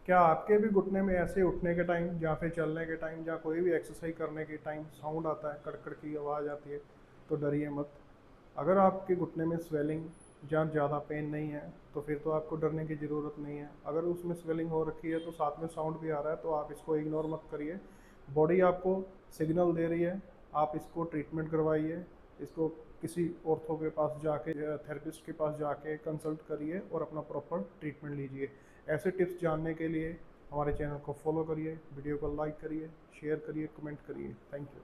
क्या आपके भी घुटने में ऐसे उठने के टाइम या फिर चलने के टाइम या कोई भी एक्सरसाइज करने के टाइम साउंड आता है, कड़कड़ की आवाज़ आती है? तो डरिए मत। अगर आपके घुटने में स्वेलिंग या ज़्यादा पेन नहीं है तो फिर तो आपको डरने की ज़रूरत नहीं है। अगर उसमें स्वेलिंग हो रखी है तो साथ में साउंड भी आ रहा है तो आप इसको इग्नोर मत करिए। बॉडी आपको सिग्नल दे रही है, आप इसको ट्रीटमेंट करवाइए। इसको किसी ऑर्थो के पास जाके, थेरेपिस्ट के पास जाके कंसल्ट करिए और अपना प्रॉपर ट्रीटमेंट लीजिए। ऐसे टिप्स जानने के लिए हमारे चैनल को फॉलो करिए, वीडियो को लाइक करिए, शेयर करिए, कमेंट करिए। Thank you.